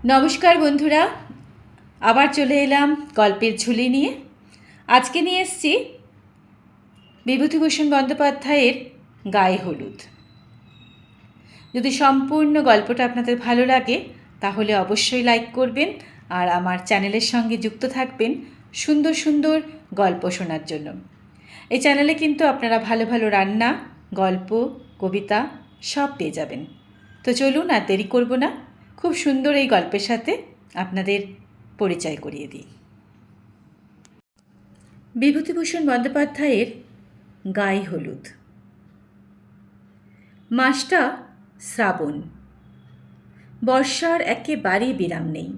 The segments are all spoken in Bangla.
নমস্কার বন্ধুরা, আবার চলে এলাম গল্পের ঝুলি নিয়ে। আজকে নিয়ে এসেছি বিভূতিভূষণ বন্দ্যোপাধ্যায়ের গায়ে হলুদ। যদি সম্পূর্ণ গল্পটা আপনাদের ভালো লাগে তাহলে অবশ্যই লাইক করবেন আর আমার চ্যানেলের সঙ্গে যুক্ত থাকবেন সুন্দর সুন্দর গল্প শোনার জন্য। এই চ্যানেলে কিন্তু আপনারা ভালো ভালো রান্না, গল্প, কবিতা সব পেয়ে যাবেন। তো চলুন, আর দেরি করব না, খুব সুন্দর এই গল্পের সাথে আপনাদের পরিচয় করিয়ে দিই। বিভূতিভূষণ বন্দ্যোপাধ্যায়ের গায়ে হলুদ। মাসটা শ্রাবণ। বর্ষার একেবারেই বিরাম নেই।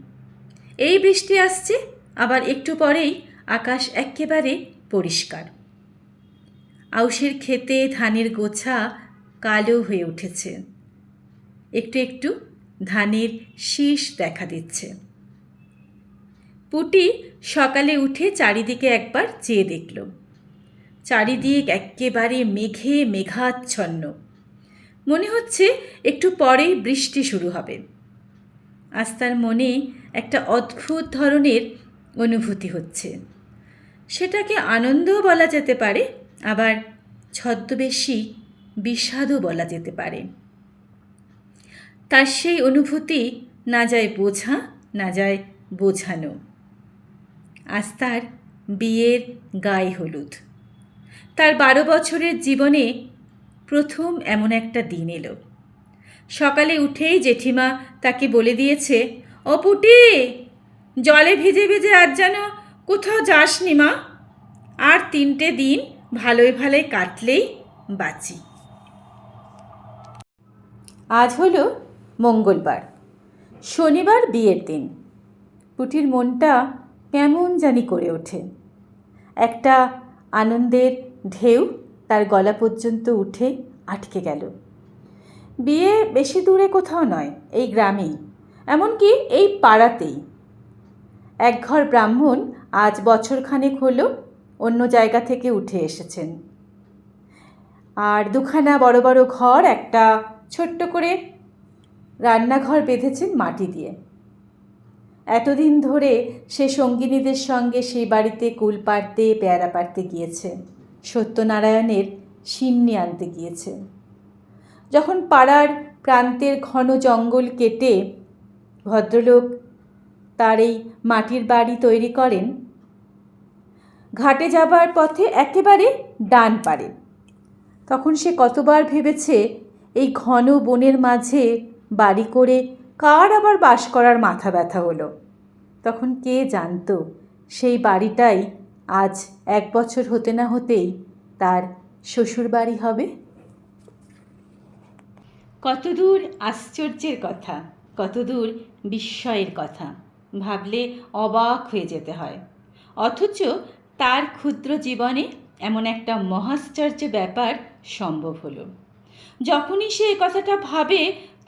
এই বৃষ্টি আসছে, আবার একটু পরেই আকাশ একেবারে পরিষ্কার। আউশের ক্ষেতে ধানের গোছা কালো হয়ে উঠেছে, একটু একটু ধানের শীষ দেখা দিচ্ছে। পুটি সকালে উঠে চারিদিকে একবার চেয়ে দেখল। চারিদিক একেবারে মেঘে মেঘাচ্ছন্ন। মনে হচ্ছে একটু পরেই বৃষ্টি শুরু হবে। আজ তার মনে একটা অদ্ভুত ধরনের অনুভূতি হচ্ছে। সেটাকে আনন্দও বলা যেতে পারে, আবার ছদ্মবেশী বিষাদও বলা যেতে পারে। তার সেই অনুভূতি না যায় বোঝা, না যায় বোঝানো। আজ তার বিয়ের গায়ে হলুদ। তার 12 বছরের জীবনে প্রথম এমন একটা দিন এলো। সকালে উঠেই জেঠিমা তাকে বলে দিয়েছে, ও পুটি, জলে ভিজে ভিজে আজ যেন কোথাও যাসনি মা। আর 3টে দিন ভালোই ভালোই কাটলেই বাঁচি। আজ হলো মঙ্গলবার, শনিবার বিয়ের দিন। পুটির মনটা কেমন জানি করে ওঠে। একটা আনন্দের ঢেউ তার গলা পর্যন্ত উঠে আটকে গেল। বিয়ে বেশি দূরে কোথাও নয়, এই গ্রামেই, এমনকি এই পাড়াতেই। একঘর ব্রাহ্মণ আজ বছরখানেক হলো অন্য জায়গা থেকে উঠে এসেছেন। আর দুখানা বড় বড় ঘর, একটা ছোট্ট করে রান্নাঘর বেঁধেছেন মাটি দিয়ে। এতদিন ধরে সে সঙ্গিনীদের সঙ্গে সেই বাড়িতে কুল পাড়তে, পেয়ারা পাড়তে গিয়েছে, সত্যনারায়ণের সিন্নি আনতে গিয়েছে। যখন পাড়ার প্রান্তের ঘন জঙ্গল কেটে ভদ্রলোক তার এই মাটির বাড়ি তৈরি করেন, ঘাটে যাবার পথে একেবারে ডান পারে, তখন সে কতবার ভেবেছে এই ঘন বনের মাঝে বাড়ি করে কার আবার বাস করার মাথা ব্যথা হলো। তখন কে জানতো সেই বাড়িটাই আজ 1 বছর হতে না হতেই তার শ্বশুর বাড়ি হবে। কতদূর আশ্চর্যের কথা, কতদূর বিস্ময়ের কথা ভাবলে অবাক হয়ে যেতে হয়। অথচ তার ক্ষুদ্র জীবনে এমন একটা মহাশ্চর্য ব্যাপার সম্ভব হলো। যখনই সে কথাটা ভাবে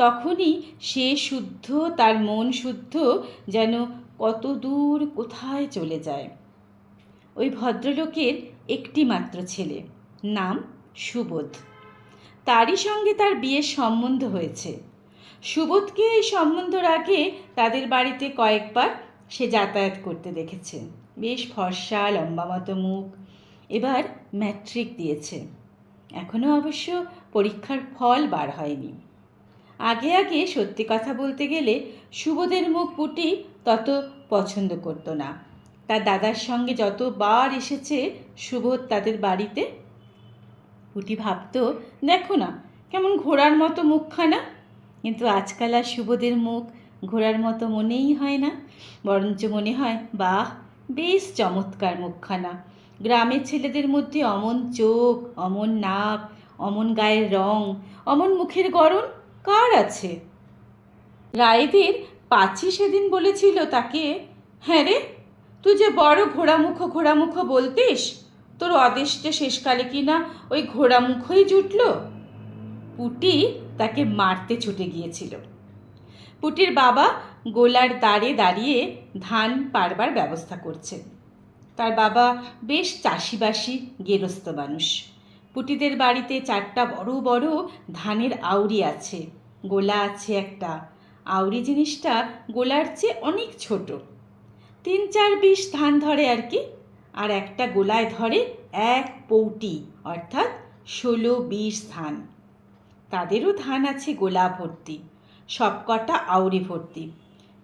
তখনই সে শুদ্ধ, তার মন শুদ্ধ, যেন কত দূর কোথায় চলে যায়। ওই ভদ্রলোকের একটি মাত্র ছেলে, নাম সুবোধ। তারই সঙ্গে তার বিয়ের সম্বন্ধ হয়েছে। সুবোধকে এই সম্বন্ধর আগে তাদের বাড়িতে কয়েকবার সে যাতায়াত করতে দেখেছে। বেশ ফর্সা, লম্বা মতো মুখ। এবার ম্যাট্রিক দিয়েছে। এখনও অবশ্য পরীক্ষার ফল বার হয়নি। আগে আগে সত্যি কথা বলতে গেলে সুবোধের মুখ পুটি তত পছন্দ করতো না। তার দাদার সঙ্গে যতবার এসেছে সুবোধ তাদের বাড়িতে, পুটি ভাবতো, দেখো না কেমন ঘোড়ার মতো মুখখানা। কিন্তু আজকাল আর সুবোধের মুখ ঘোড়ার মতো মনেই হয় না, বরঞ্চ মনে হয় বাহ, বেশ চমৎকার মুখখানা। গ্রামের ছেলেদের মধ্যে অমন চোখ, অমন নাক, অমন গায়ের রং, অমন মুখের গড়ন কার আছে? রায়েদের পাচি সেদিন বলেছিল তাকে, হ্যাঁ রে, তুই যে বড় ঘোড়ামুখো বলতিস, তোর অদেষ্টে শেষকালে কি না ওই ঘোড়ামুখই জুটল। পুটি তাকে মারতে ছুটে গিয়েছিল। পুটির বাবা গোলার দাঁড়ে দাঁড়িয়ে ধান পাড়বার ব্যবস্থা করছে। তার বাবা বেশ চাষিবাসী গেরস্থ মানুষ। পুটিদের বাড়িতে 4টা বড় বড় ধানের আউরি আছে, গোলা আছে একটা, আউরি জিনিসটা গোলার চেয়ে অনেক ছোট। 3-4 বিশ ধান ধরে আর কি। আর একটা গোলায় ধরে 1 পৌটি, অর্থাৎ 16-20 ধান। তাদেরও ধান আছে গোলা ভর্তি, সবকটা আউরি ভর্তি।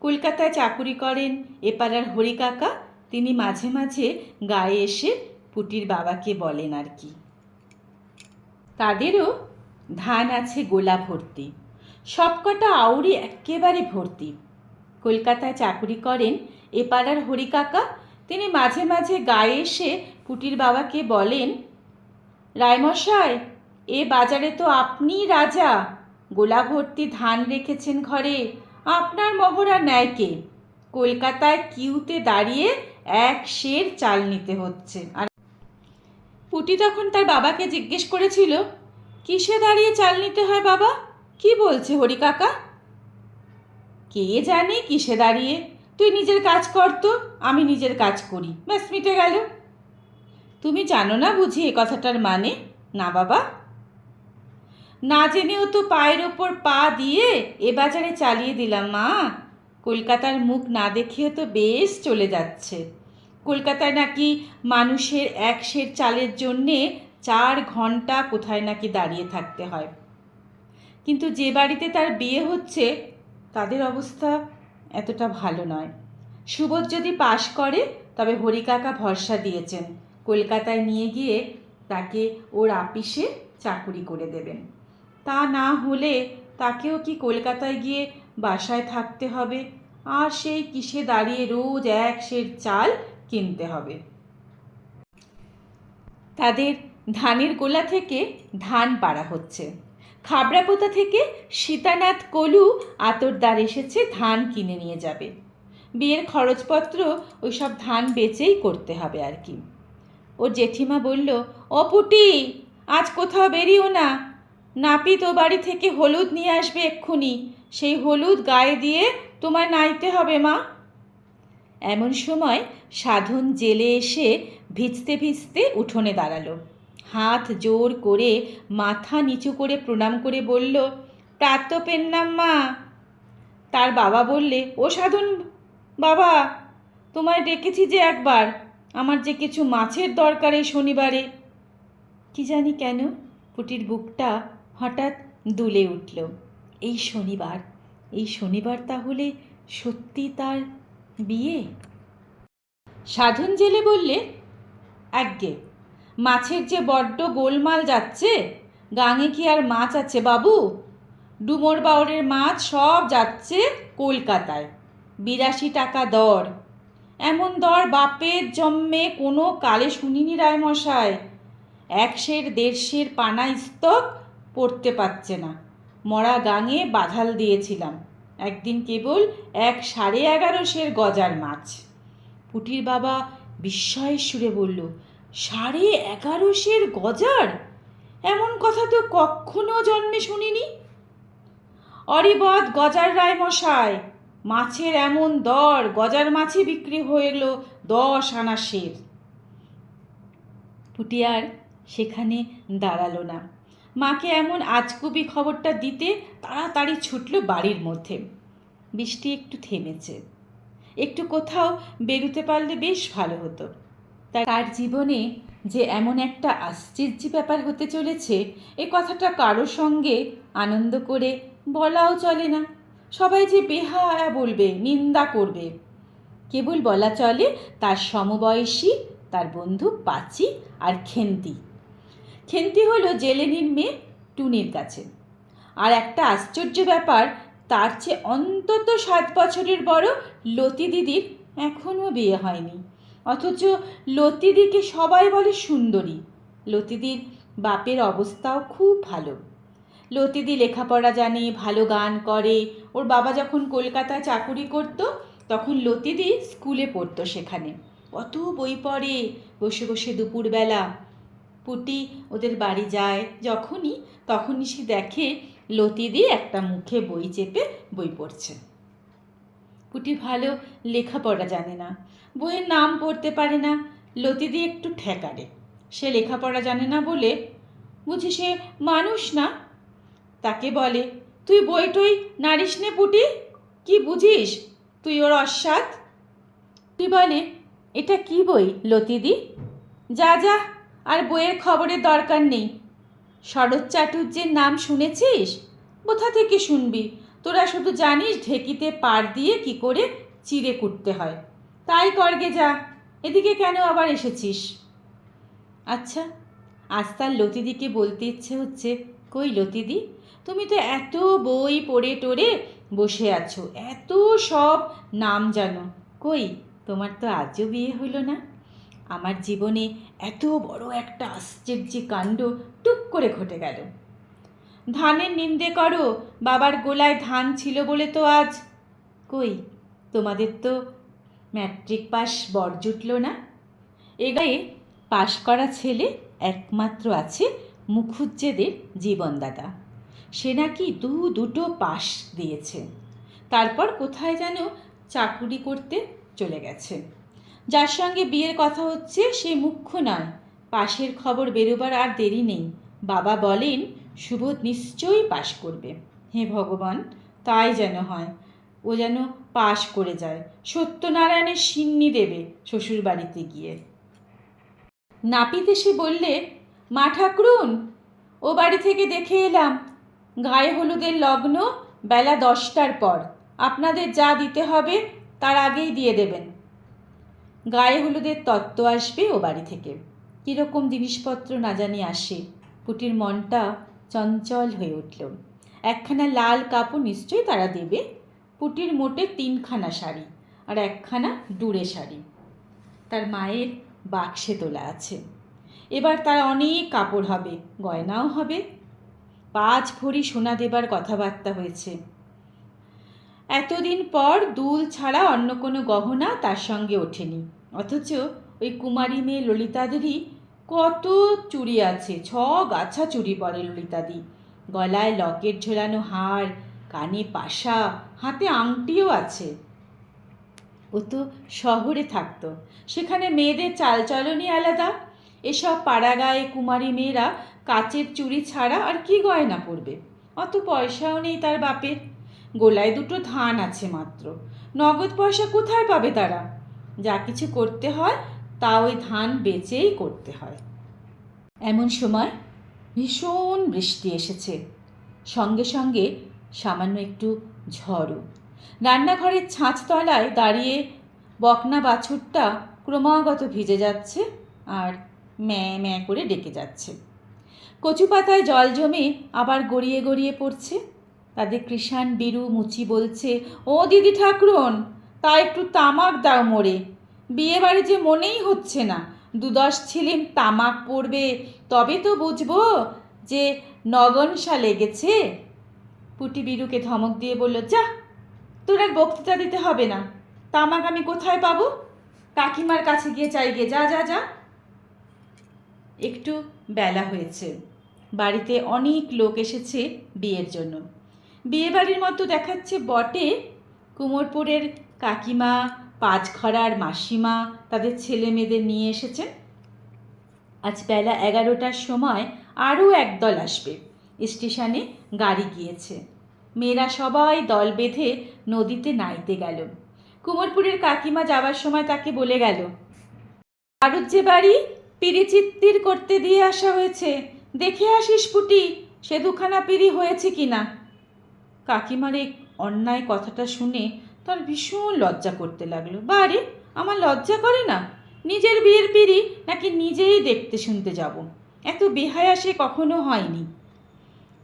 কলকাতায় চাকুরি করেন এপাড়ার হরি কাকা। তিনি মাঝে মাঝে গায়ে এসে পুটির বাবাকে বলেন আর কি। তাদেরও ধান আছে গোলা ভর্তি, সবকটা আউরি একেবারে ভর্তি। কলকাতায় চাকুরি করেন এপাড়ার হরি কাকা। তিনি মাঝে মাঝে গায়ে এসে পুটির বাবাকে বলেন, রায়মশাই, এ বাজারে তো আপনিই রাজা, গোলা ভর্তি ধান রেখেছেন ঘরে, আপনার মহড়া নেয় কে? কলকাতায় কিউতে দাঁড়িয়ে 1 সের চাল নিতে হচ্ছে। আর পুটি তখন তার বাবাকে জিজ্ঞেস করেছিল, কিসে দাঁড়িয়ে চাল নিতে হয় বাবা? কি বলছে হরি কাকা? কে জানে কিসে দাঁড়িয়ে, তুই নিজের কাজ কর তো, আমি নিজের কাজ করি, ব্যাস মিটে গেল। তুমি জানো না বুঝি এ কথাটার মানে? না বাবা। না জেনেও তো পায়ের ওপর পা দিয়ে এ বাজারে চালিয়ে দিলাম মা। কলকাতার মুখ না দেখিয়ে তো বেশ চলে যাচ্ছে। কলকাতায় নাকি মানুষের 1 সের চালের জন্যে 4 ঘন্টা কোথায় নাকি দাঁড়িয়ে থাকতে হয়। কিন্তু যে বাড়িতে তার বিয়ে হচ্ছে তাদের অবস্থা এতটা ভালো নয়। সুবোধ যদি পাশ করে তবে হরি কাকা ভরসা দিয়েছেন কলকাতায় নিয়ে গিয়ে তাকে ওর আপিসে চাকুরি করে দেবেন। তা না হলে তাকেও কি কলকাতায় গিয়ে বাসায় থাকতে হবে, আর সেই কিসে দাঁড়িয়ে রোজ 1 সের চাল কিনতে হবে। তাদের ধানের গোলা থেকে ধান পাড়া হচ্ছে। খাবড়াপোতা থেকে সীতানাথ কলু আতরদার এসেছে ধান কিনে নিয়ে যাবে। বিয়ের খরচপত্র ওই সব ধান বেচেই করতে হবে আর কি। ওর জেঠিমা বলল, ও পুটি, আজ কোথাও বেরিও না, নাপিত ও বাড়ি থেকে হলুদ নিয়ে আসবে এক্ষুনি, সেই হলুদ গায়ে দিয়ে তোমায় নাইতে হবে মা। এমন সময় সাধন জেলে এসে ভিজতে ভিজতে উঠোনে দাঁড়ালো। হাত জোর করে মাথা নিচু করে প্রণাম করে বলল, প্রাত পেন্নাম মা। তার বাবা বললে, ও সাধন বাবা, তোমায় ডেকেছি যে একবার, আমার যে কিছু মাছের দরকার এই শনিবারে। কি জানি কেন পুটির বুকটা হঠাৎ দুলে উঠল। এই শনিবার তাহলে সত্যি তার বিয়ে? সাধন জেলে বললে, আজ্ঞে, মাছের যে বড্ড গোলমাল যাচ্ছে, গাঙে কি আর মাছ আছে বাবু? ডুমোর বাউরের মাছ সব যাচ্ছে কলকাতায়, 82 টাকা দর। এমন দর বাপের জন্মে কোনো কালে শুনিনি রায়মশাই। 1 সের 1.5 সের পানা স্তক পড়তে পারছে না। মরা গাঙে বাধাল দিয়েছিলাম, একদিন কেবল 1.11 সের গজার মাছ। পুটির বাবা বিস্ময়ের সুরে বলল, 11.5 সের গজার? এমন কথা তো কখনো জন্মে শুনিনি। অরিবদ গজার রায়মশাই, মাছের এমন দর, গজার মাছই বিক্রি হইল 10 আনা সের। পুটি আর সেখানে দাঁড়ালো না। মাকে এমন আজগুবি খবরটা দিতে তাড়াতাড়ি ছুটল বাড়ির মধ্যে। বৃষ্টি একটু থেমেছে, একটু কোথাও বেরোতে পারলে বেশ ভালো হতো। তার জীবনে যে এমন একটা আশ্চর্য ব্যাপার হতে চলেছে, এ কথাটা কারো সঙ্গে আনন্দ করে বলাও চলে না। সবাই যে বেহায়া বলবে, নিন্দা করবে। কেবল বলা চলে তার সমবয়সী তার বন্ধু পাচি আর খেন্তি। খেন্তি হলো জেলেনির মেয়ে টুনির কাছে। আর একটা আশ্চর্য ব্যাপার, তার চেয়ে অন্তত 7 বছরের বড় লতি দিদির এখনও বিয়ে হয়নি, অথচ লতিদিকে সবাই বলে সুন্দরী। লতিদির বাপের অবস্থাও খুব ভালো। লতিদি লেখাপড়া জানে, ভালো গান করে। ওর বাবা যখন কলকাতায় চাকুরি করতো তখন লতিদি স্কুলে পড়তো সেখানে। কত বই পড়ে বসে বসে দুপুরবেলা। পুটি ওদের বাড়ি যায় তখনই সে দেখে লতিদি একটা মুখে বই চেপে বই পড়ছে। পুটি ভালো লেখাপড়া জানে না, বইয়ের নাম পড়তে পারে না। লতিদি একটু ঠেকারে, সে লেখাপড়া জানে না বলে বুঝি সে মানুষ না। তাকে বলে, তুই বই টই নাড়িস নে পুটি, কি বুঝিস তুই ওর অস্বাদ? তুই বলে, এটা কি বই লতিদি? যা যা, আর বইয়ের খবরের দরকার নেই। শরৎ চাটুর্যের নাম শুনেছিস? কোথা থেকে শুনবি, তোরা শুধু জানিস ঢেকিতে পাড় দিয়ে কি করে চিড়ে কুটতে হয়। তাই করগে যা, এদিকে কেন আবার এসেছিস? আচ্ছা, আজ তার লতিদিকে বলতে ইচ্ছে হচ্ছে, কই লতিদি, তুমি তো এত বই পড়ে টড়ে বসে আছো, এত সব নাম জানো, কই তোমার তো আজও বিয়ে হলো না? আমার জীবনে এত বড় একটা আশ্চর্য কাণ্ড টুক করে ঘটে গেল। ধানের নিন্দে করো, বাবার গোলায় ধান ছিল বলে তো আজ। কই তোমাদের তো ম্যাট্রিক পাস বর জুটল না। এ গায়ে পাশ করা ছেলে একমাত্র আছে মুখুজ্জেদের জীবনদাতা। সে নাকি দুটো পাশ দিয়েছে, তারপর কোথায় যেন চাকুরি করতে চলে গেছে। যার সঙ্গে বিয়ের কথা হচ্ছে সে মুখ্য নয়। পাশের খবর বেরোবার আর দেরি নেই। বাবা বলেন সুবোধ নিশ্চয়ই পাশ করবে। হে ভগবান, তাই যেন হয়, ও যেন পাশ করে যায়, সত্যনারায়ণের সিন্নি দেবে শ্বশুর বাড়িতে গিয়ে। নাপিত এসে বললে, মা ঠাকরুন, ও বাড়ি থেকে দেখে এলাম, গায়ে হলুদের লগ্ন বেলা 10টার পর। আপনাদের যা দিতে হবে তার আগেই দিয়ে দেবেন। গায়ে হলুদের তত্ত্ব আসবে ও বাড়ি থেকে। কীরকম জিনিসপত্র না জানি আসে। পুটির মনটা চঞ্চল হয়ে উঠল। একখানা লাল কাপড় নিশ্চয়ই তারা দেবে। পুটির মোটে 3খানা শাড়ি আর একখানা ডুরে শাড়ি তার মায়ের বাক্সে তোলা আছে। এবার তার অনেক কাপড় হবে, গয়নাও হবে। 5 ভরি সোনা দেবার কথাবার্তা হয়েছে। এতদিন পর দুল ছাড়া অন্য কোনো গহনা তার সঙ্গে ওঠেনি। অথচ ওই কুমারী মেয়ে ললিতাদেরই কত চুড়ি আছে, 6 গাছা চুড়ি পরে ললিতাদি। গলায় লকেট ঝোলানো হার, কানে পাশা, হাতে আংটিও আছে। ও তো শহরে থাকতো, সেখানে মেয়েদের চালচলনই আলাদা। এসব পাড়াগাঁয়ে কুমারী মেয়েরা কাচের চুড়ি ছাড়া আর কি গয়না পরবে? অত পয়সাও নেই তার বাপের, গোলায় 2টো ধান আছে মাত্র। নগদ পয়সা কোথায় পাবে তারা? যা কিছু করতে হয় তা ওই ধান বেচেই করতে হয়। এমন সময় ভীষণ বৃষ্টি এসেছে, সঙ্গে সঙ্গে সামান্য একটু ঝড়ও। রান্নাঘরের ছাঁচতলায় দাঁড়িয়ে বকনা বাছুরটা ক্রমাগত ভিজে যাচ্ছে আর ম্যাঁ ম্যাঁ করে ডেকে যাচ্ছে। কচু পাতায় জল জমে আবার গড়িয়ে গড়িয়ে পড়ছে। তাদের কৃষাণ বিরু মুচি বলছে, ও দিদি ঠাকরুন, তা একটু তামাক দাও মোরে, বিয়ে বাড়ি যে মনেই হচ্ছে না। 2-10 ছিলিম তামাক পড়বে, তবে তো বুঝবো যে নগনসা লেগেছে। পুটি বিরুকে ধমক দিয়ে বলল, যা, তোর আর বক্তৃতা দিতে হবে না। তামাক আমি কোথায় পাবো? কাকিমার কাছে গিয়ে চাই গে, যা যা যা। একটু বেলা হয়েছে, বাড়িতে অনেক লোক এসেছে বিয়ের জন্য। বিয়ে বাড়ির মতো দেখাচ্ছে বটে। কুমোরপুরের কাকিমা, পাঁচঘরার মাসিমা তাদের ছেলে মেয়েদের নিয়ে এসেছেন। আজ বেলা 11টার সময় আরও একদল আসবে। স্টেশনে গাড়ি গিয়েছে। মেয়েরা সবাই দল বেঁধে নদীতে নাইতে গেল। কুমোরপুরের কাকিমা যাবার সময় তাকে বলে গেল, কারুর যে বাড়ি পিড়ি চিত্তির করতে দিয়ে আসা হয়েছে, দেখে আসিস পুটি সে 2খানা পিড়ি হয়েছে কিনা। কাকিমার এই অন্যায় কথাটা শুনে তার ভীষণ লজ্জা করতে লাগলো। বারে, আমার লজ্জা করে না? নিজের বিয়ের পিড়ি নাকি নিজেই দেখতে শুনতে যাব? এত বেহায়া সে কখনো হয়নি।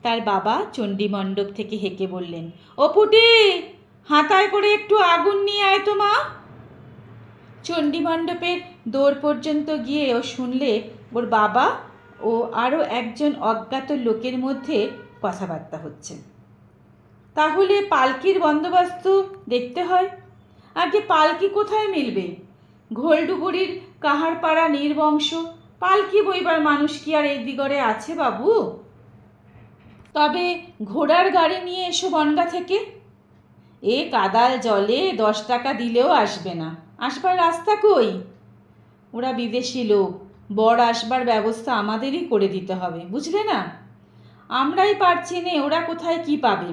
তার বাবা চণ্ডীমণ্ডপ থেকে হেঁকে বললেন, ও পুটি, হাতায় করে একটু আগুন নিয়ে আয় তো মা। চণ্ডীমণ্ডপের দৌড় পর্যন্ত গিয়ে ও শুনলে ওর বাবা ও আরও একজন অজ্ঞাত লোকের মধ্যে কথাবার্তা হচ্ছে। তাহলে পালকির বন্দোবস্ত দেখতে হয়। আগে পালকি কোথায় মিলবে? ঘোলডুবুরির কাহারপাড়া নির্বংশ পালকি বইবার মানুষ কি আর এই দিগরে আছে বাবু? তবে ঘোড়ার গাড়ি নিয়ে এসো বনগা থেকে। এ কাদাল জলে 10 টাকা দিলেও আসবে না, আসবার রাস্তা কই? ওরা বিদেশি লোক, বর আসবার ব্যবস্থা আমাদেরই করে দিতে হবে, বুঝলে না? আমরাই পারছি নে, ওরা কোথায় কি পাবে?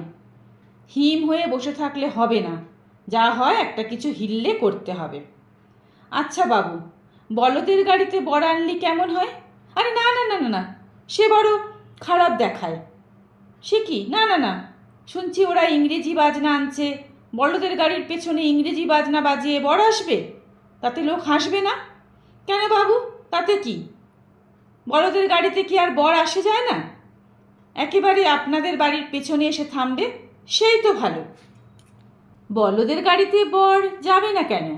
হিম হয়ে বসে থাকলে হবে না, যা হয় একটা কিছু হিললে করতে হবে। আচ্ছা বাবু, বলদের গাড়িতে বর আনলি কেমন হয়? আরে না না না না না, সে বড় খারাপ দেখায়। সে কি? না না না, শুনছি ওরা ইংরেজি বাজনা আনছে, বলদের গাড়ির পেছনে ইংরেজি বাজনা বাজিয়ে বর আসবে, তাতে লোক হাসবে না? কেন বাবু, তাতে কি? বলদের গাড়িতে কি আর বর আসে যায় না? একেবারে আপনাদের বাড়ির পেছনে এসে থামবে, সেই তো ভালো। বলদের গাড়িতে বর যাবে না কেন?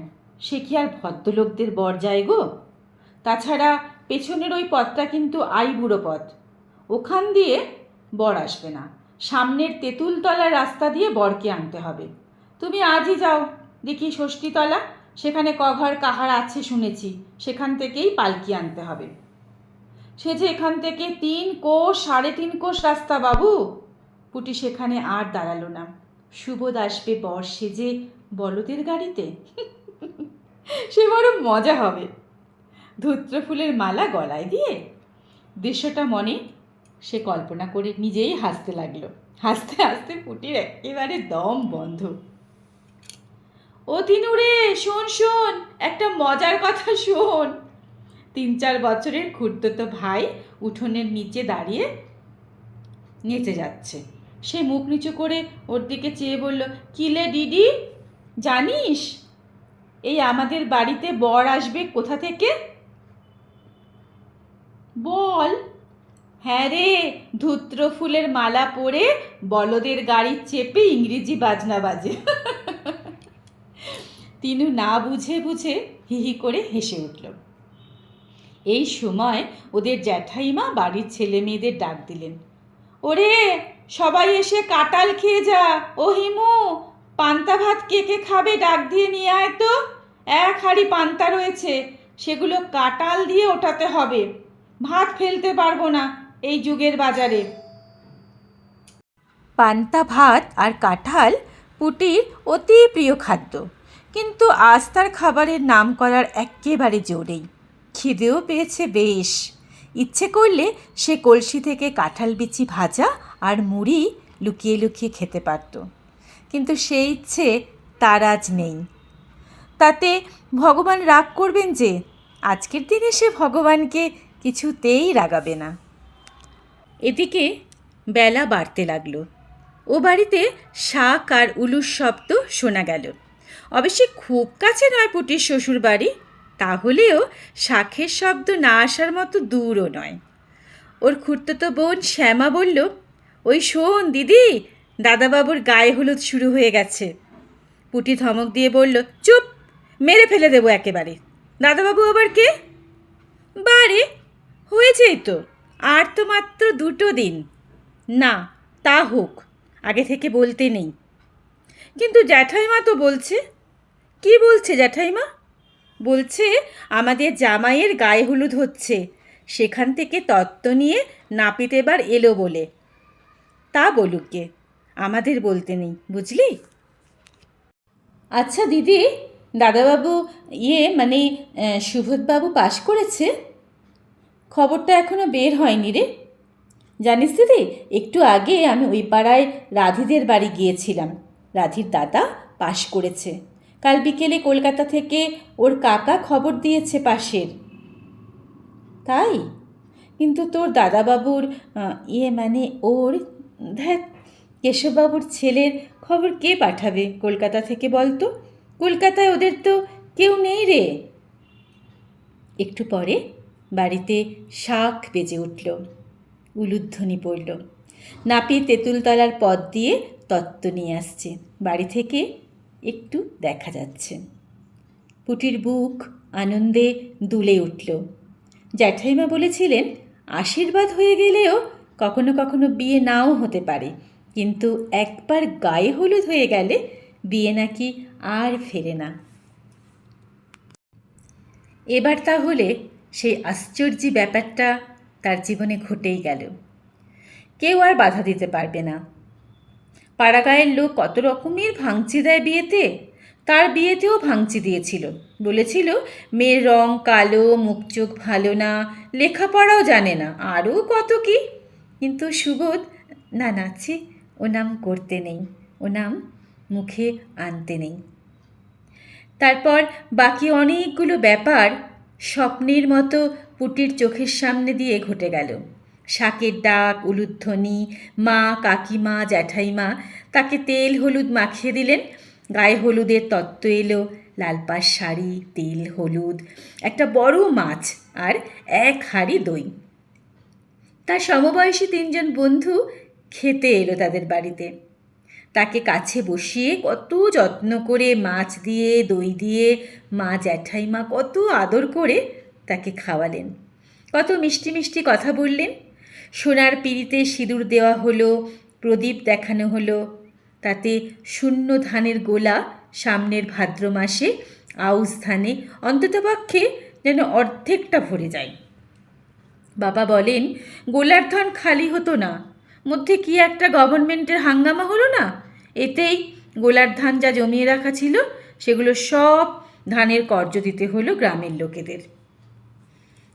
সে কি আর ভদ্রলোকদের বর যায় গো? তাছাড়া পেছনের ওই পথটা কিন্তু আইবুড়ো পথ, ওখান দিয়ে বর আসবে না। সামনের তেঁতুলতলার রাস্তা দিয়ে বরকে আনতে হবে। তুমি আজই যাও দেখি ষষ্ঠীতলা, সেখানে কঘর কাহার আছে শুনেছি, সেখান থেকেই পালকি আনতে হবে। সে যে এখান থেকে 3 কোষ 3.5 কোষ রাস্তা বাবু। পুটি সেখানে আর দাঁড়ালো না। সুবোধ আসবে বর সেজে বলদের গাড়িতে, সে বড় মজা হবে। ধূত্র ফুলের মালা গলায় দিয়ে দৃশ্যটা মনে সে কল্পনা করে নিজেই হাসতে লাগলো। হাসতে হাসতে পুটির একেবারে দম বন্ধ। ও তিনুরে, শোন শোন, একটা মজার কথা শোন। 3-4 বছরের খুড়তুতো ভাই উঠোনের নিচে দাঁড়িয়ে নেচে যাচ্ছে। সে মুখ নিচু করে ওর দিকে চেয়ে বলল, কিলে ডিডি, জানিস এই আমাদের বাড়িতে বর আসবে কোথা থেকে? বল। হ্যাঁ রে, ধূত্র ফুলের মালা পরে বলদের গাড়ি চেপে ইংরেজি বাজনা বাজে। তিনু না বুঝে বুঝে হিহি করে হেসে উঠল। এই সময় ওদের জ্যাঠাইমা বাড়ির ছেলে মেয়েদের ডাক দিলেন। ওরে, সবাই এসে কাঁঠাল খেয়ে যা। ও হিমু, পান্তা ভাত কে কে খাবে ডাক দিয়ে নিয়ে আয় তো। 1 হাঁড়ি পান্তা রয়েছে, সেগুলো কাঁঠাল দিয়ে ওঠাতে হবে, ভাত ফেলতে পারবো না এই যুগের বাজারে। পান্তা ভাত আর কাঁঠাল পুটির অতি প্রিয় খাদ্য, কিন্তু আজ তার খাবারের নাম করার একেবারে জোরেই। খিদেও পেয়েছে বেশ। ইচ্ছে করলে সে কলসি থেকে কাঁঠাল বিচি ভাজা আর মুড়ি লুকিয়ে লুকিয়ে খেতে পারত, কিন্তু সেই ইচ্ছে তার আজ নেই। তাতে ভগবান রাগ করবেন যে। আজকের দিনে সে ভগবানকে কিছুতেই রাগাবে না। এদিকে বেলা বাড়তে লাগলো। ও বাড়িতে শাক আর উলুর শব্দ শোনা গেল। অবশ্যই খুব কাছে নয় পুটির শ্বশুর বাড়ি, তাহলেও শাকের শব্দ না আসার মতো দূরও নয়। ওর খুড়তুতো বোন শ্যামা বলল, ওই শোন দিদি, দাদাবাবুর গায়ে হলুদ শুরু হয়ে গেছে। পুটি ধমক দিয়ে বলল, চুপ, মেরে ফেলে দেবো একেবারে। দাদাবাবু আবার কে? বারে, হয়েছেই তো, আর তো মাত্র 2 দিন। না, তা হোক, আগে থেকে বলতে নেই। কিন্তু জ্যাঠাইমা তো বলছে। কি বলছে জ্যাঠাইমা? বলছে আমাদের জামাইয়ের গায়ে হলুদ হচ্ছে, সেখান থেকে তত্ত্ব নিয়ে নাপিত এবার এলো বলে। তা বলুকে, আমাদের বলতে নেই, বুঝলি? আচ্ছা দিদি, দাদাবাবু মানে সুবোধবাবু পাশ করেছে? খবরটা এখনও বের হয়নি রে। জানিস দিদি, একটু আগে আমি ওই পাড়ায় রাধিদের বাড়ি গিয়েছিলাম। রাধির দাদা পাশ করেছে। কাল বিকেলে কলকাতা থেকে ওর কাকা খবর দিয়েছে পাশের। তাই? কিন্তু তোর দাদাবাবুর মানে ওর ধ্যাত, কেশববাবুর ছেলের খবর কে পাঠাবে কলকাতা থেকে বলতো? কলকাতায় ওদের তো কেউ নেই রে। একটু পরে বাড়িতে শাক বেজে উঠল, উলুধ্বনি পড়ল। নাপিত তেঁতুলতলার পথ দিয়ে তত্ত্ব নিয়ে আসছে। বাড়ি থেকে একটু দেখা যাচ্ছে। পুটির বুক আনন্দে দুলে উঠল। জ্যাঠাইমা বলেছিলেন, আশীর্বাদ হয়ে গেলেও কখনো কখনো বিয়ে নাও হতে পারে, কিন্তু একবার গায়ে হলুদ হয়ে গেলে বিয়ে নাকি আর ফেরে না। এবার তাহলে সেই আশ্চর্য ব্যাপারটা তার জীবনে ঘটেই গেল। কেউ আর বাধা দিতে পারবে না। পাড়াগাঁয়ের লোক কত রকমের ভাঙচি দেয় বিয়েতে। তার বিয়েতেও ভাঙচি দিয়েছিল, বলেছিল মেয়ের রং কালো, মুখ চোখ ভালো না, লেখাপড়াও জানে না, আরও কত কি। কিন্তু সুবোধ, না ছি, ও নাম করতে নেই, ও নাম মুখে আনতে নেই। তারপর বাকি অনেকগুলো ব্যাপার স্বপ্নের মতো পুটির চোখের সামনে দিয়ে ঘটে গেল। শাকের ডাক, উলুধ্বনি, মা, কাকিমা, জ্যাঠাইমা তাকে তেল হলুদ মাখিয়ে দিলেন। গায়ে হলুদের তত্ত্ব এলো, লাল পাড় শাড়ি, তেল হলুদ, একটা বড় মাছ আর 1 হাঁড়ি দই। তার সমবয়সী 3 জন বন্ধু খেতে এলো তাদের বাড়িতে। তাকে কাছে বসিয়ে কত যত্ন করে মাছ দিয়ে, দই দিয়ে মা জ্যাঠাইমা কত আদর করে তাকে খাওয়ালেন। কত মিষ্টি মিষ্টি কথা বললেন। সোনার পিঁড়িতে সিঁদুর দেওয়া হলো, প্রদীপ দেখানো হলো। তাতে শূন্য ধানের গোলা সামনের ভাদ্র মাসে আউশ ধানে অন্ততপক্ষে যেন অর্ধেকটা ভরে যায়। বাবা বলেন, গোলার ধান খালি হতো না, মধ্যে কি একটা গভর্নমেন্টের হাঙ্গামা হলো না, এতেই গোলার ধান যা জমিয়ে রাখা ছিল সেগুলো সব ধানের কর্জ দিতে হলো গ্রামের লোকেদের।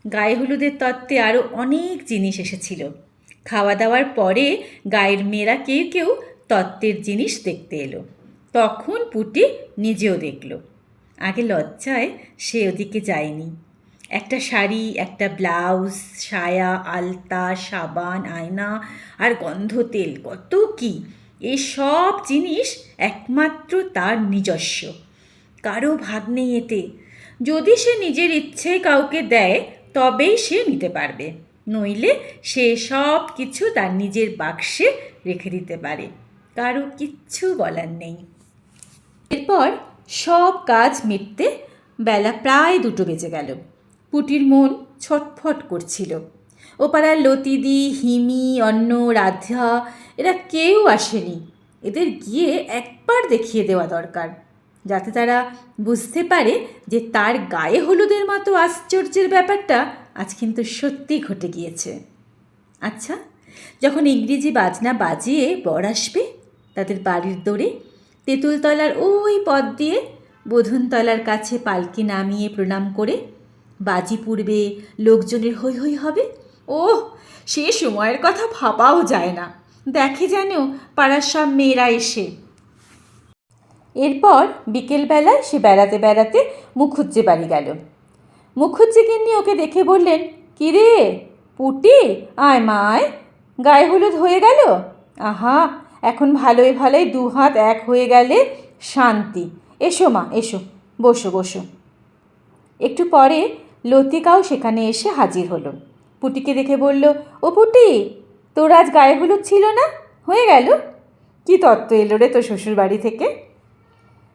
গায়ে হলুদের তত্ত্বে আরও অনেক জিনিস এসেছিল। খাওয়া দাওয়ার পরে গায়ের মেয়েরা কেউ কেউ তত্ত্বের জিনিস দেখতে এলো। তখন পুটি নিজেও দেখল। আগে লজ্জায় সে ওদিকে যায়নি। একটা শাড়ি, একটা ব্লাউজ, সায়া, আলতা, সাবান, আয়না আর গন্ধ তেল, কত কি! এই সব জিনিস একমাত্র তার নিজস্ব, কারো ভাগ নেই এতে। যদি সে নিজের ইচ্ছে কাউকে দেয় তবেই সে নিতে পারবে, নইলে সে সব কিছু তার নিজের বাক্সে রেখে দিতে পারে, কারো কিচ্ছু বলার নেই। এরপর সব কাজ মিটতে বেলা প্রায় 2টো বেজে গেল। পুটির মন ছটফট করছিল। ও পাড়ার লতিদি, হিমি, অন্ন, রাধা এরা কেউ আসেনি। এদের গিয়ে একবার দেখিয়ে দেওয়া দরকার, যাতে তারা বুঝতে পারে যে তার গায়ে হলুদের মতো আশ্চর্যের ব্যাপারটা আজ কিন্তু সত্যি ঘটে গিয়েছে। আচ্ছা, যখন ইংরেজি বাজনা বাজিয়ে বর আসবে তাদের বাড়ির দোরে, তেঁতুলতলার ওই পথ দিয়ে বোধনতলার কাছে পালকি নামিয়ে প্রণাম করে বাজি পুড়বে, লোকজনের হৈ হৈ হবে, ওহ, সে সময়ের কথা ভাবাও যায় না। দেখে যেন পাড়ার সব মেয়েরা এসে। এরপর বিকেলবেলায় সে বেড়াতে বেড়াতে মুখুজ্জে বাড়ি গেল। মুখুজ্জে গিন্নি ওকে দেখে বললেন, কী রে পুটি, আয় মা আয়, গায়ে হলুদ হয়ে গেল? আহা, এখন ভালোই ভালোই 2 হাত এক হয়ে গেলে শান্তি। এসো মা, এসো, বসো বসো। একটু পরে লতিকাও সেখানে এসে হাজির হলো। পুটিকে দেখে বলল, ও পুটি, তোর আজ গায়ে হলুদ ছিল না, হয়ে গেল? কি তত্ত্ব এলো রে তোর শ্বশুর বাড়ি থেকে?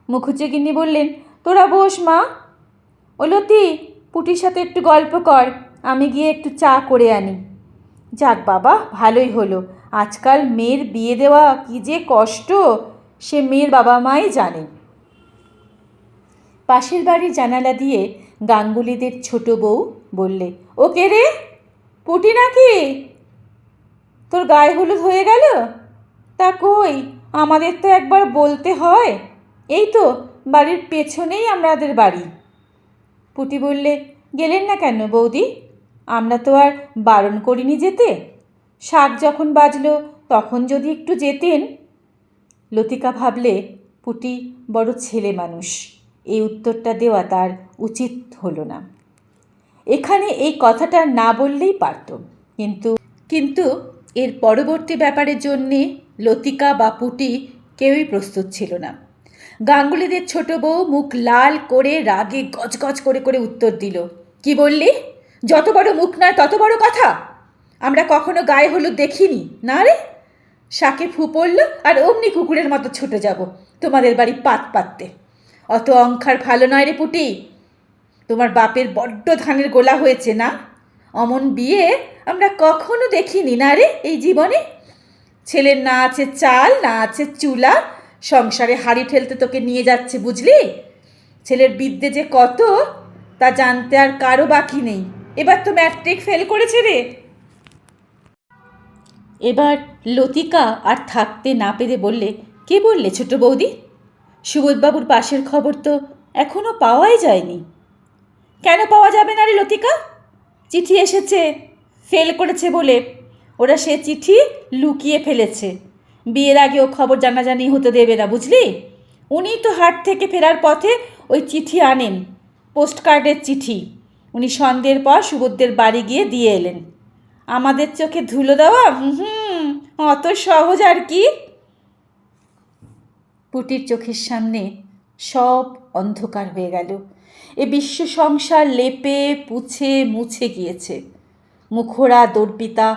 মুখুজ্জে গিন্নি বললেন, তোরা বস মা। ও লতি, পুটির সাথে একটু গল্প কর, আমি গিয়ে একটু চা করে আনি। যাক বাবা, ভালোই হলো। আজকাল মেয়ের বিয়ে দেওয়া কী যে কষ্ট সে মেয়ের বাবা মাই জানে। পাশের বাড়ির জানালা দিয়ে গাঙ্গুলিদের ছোট বউ বললে, ও কে রে, পুটি নাকি? তোর গায়ে হলুদ হয়ে গেল? তা কই, আমাদের তো একবার বলতে হয়। এই তো বাড়ির পেছনেই আমাদের বাড়ি। পুটি বললে, গেলেন না কেন বৌদি? আমরা তো আর বারণ করিনি যেতে। শাক যখন বাজলো তখন যদি একটু যেতেন। লতিকা ভাবলে পুটি বড় ছেলে মানুষ, এই উত্তরটা দেওয়া তার উচিত হলো না। এখানে এই কথাটা না বললেই পারত, কিন্তু এর পরবর্তী ব্যাপারের জন্যে লতিকা বা পুটি কেউই প্রস্তুত ছিল না। গাঙ্গুলিদের ছোট বউ মুখ লাল করে রাগে গজগজ করে করে উত্তর দিল, কি বললি? যত বড় মুখ নয় তত বড় কথা। আমরা কখনো গায়ে হলুদ দেখিনি না রে। শাকে ফু পড়ল আর অমনি কুকুরের মতো ছুটে যাব তোমাদের বাড়ি পাত পাততে। অত অঙ্কার ভালো নয় রে পুটি। তোমার বাপের বড্ড ধানের গোলা হয়েছে না? অমন বিয়ে আমরা কখনো দেখিনি না রে এই জীবনে। ছেলের না আছে চাল, না আছে চুলা, সংসারে হাড়ি ঠেলতে তোকে নিয়ে যাচ্ছে বুঝলি। ছেলের বিদ্যে যে কত তা জানতে আর কারো বাকি নেই। এবার তো ম্যাট্রিক ফেল করেছে রে। এবার লতিকা আর থাকতে না পেরে বললে, কে বললে ছোট বৌদি? সুবোধবাবুর পাশের খবর তো এখনও পাওয়াই যায়নি। কেন পাওয়া যাবে না রে লতিকা? চিঠি এসেছে ফেল করেছে বলে। ওরা সে চিঠি লুকিয়ে ফেলেছে। বিয়ের আগে ও খবর জানাজানি হতে দেবে না, বুঝলি? উনি তো হাট থেকে ফেরার পথে ওই চিঠি আনেন, পোস্টকার্ডের চিঠি। উনি সন্ধ্যের পর সুবোধদের বাড়ি গিয়ে দিয়ে এলেন। আমাদের চোখে ধুলো দেওয়া অত সহজ আর কি। পুটির চোখের সামনে সব অন্ধকার হয়ে গেল। এ বিশ্ব সংসার লেপে পুছে মুছে গিয়েছে। মুখোড়া দর্পিতা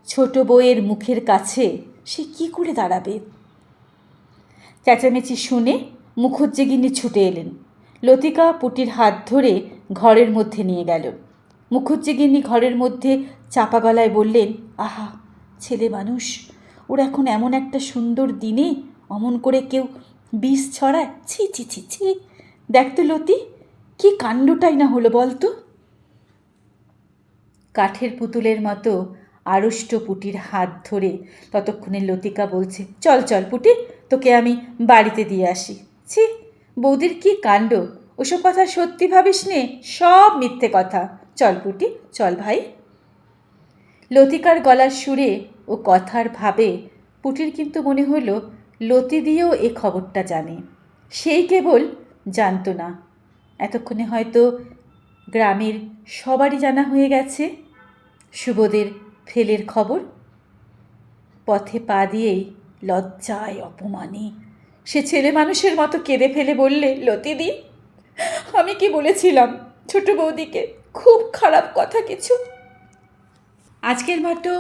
ছোট বউয়ের মুখের কাছে সে কি করে দাঁড়াবে? চেঁচামেচি শুনে মুখুজ্জেগিন্নি ছুটে এলেন। লতিকা পুটির হাত ধরে ঘরের মধ্যে নিয়ে গেল। মুখুজ্জেগিন্নি ঘরের মধ্যে চাপা গলায় বললেন, আহা, ছেলে মানুষ, ওর এখন এমন একটা সুন্দর দিনে অমন করে কেউ বিষ ছড়ায়? ছি ছি ছি ছি, দেখ তো লতি, কি কাণ্ডটাই না হলো বলতো। কাঠের পুতুলের মতো আড়ষ্ট পুটির হাত ধরে ততক্ষণে লতিকা বলছে, চল চল পুটি, তোকে আমি বাড়িতে দিয়ে আসি। ছি, বৌদির কি কাণ্ড! ওসব কথা সত্যি ভাবিস নে, সব মিথ্যে কথা। চল পুটি, চল ভাই। লতিকার গলার সুরে ও কথার ভাবে পুটির কিন্তু মনে হলো লতি দিয়েও এ খবরটা জানে। সেই কেবল জানতো না, এতক্ষণে হয়তো গ্রামের সবারই জানা হয়ে গেছে সুবোধের ফেলের খবর। পথে পা দিয়েই লজ্জায় অপমানে সে ছেলে মানুষের মতো কেঁদে ফেলে বললে, লতিদি, আমি কি বলেছিলাম ছোট বৌদিকে? খুব খারাপ কথা কিছু। আজকের মতো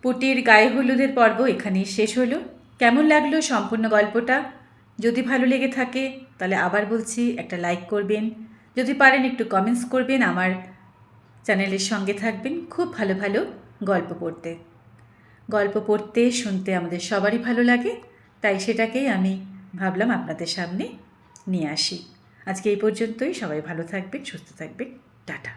পুটির গায়ে হলুদের পর্ব এখানেই শেষ হলো। কেমন লাগলো সম্পূর্ণ গল্পটা? যদি ভালো লেগে থাকে তাহলে আবার বলছি, একটা লাইক করবেন, যদি পারেন একটু কমেন্টস করবেন, আমার চ্যানেলের সঙ্গে থাকবেন। খুব ভালো ভালো গল্প পড়তে শুনতে আমাদের সবারই ভালো লাগে, তাই সেটাকেই আমি ভাবলাম আপনাদের সামনে নিয়ে আসি। আজকে এই পর্যন্তই। সবাই ভালো থাকবেন, সুস্থ থাকবেন। টাটা।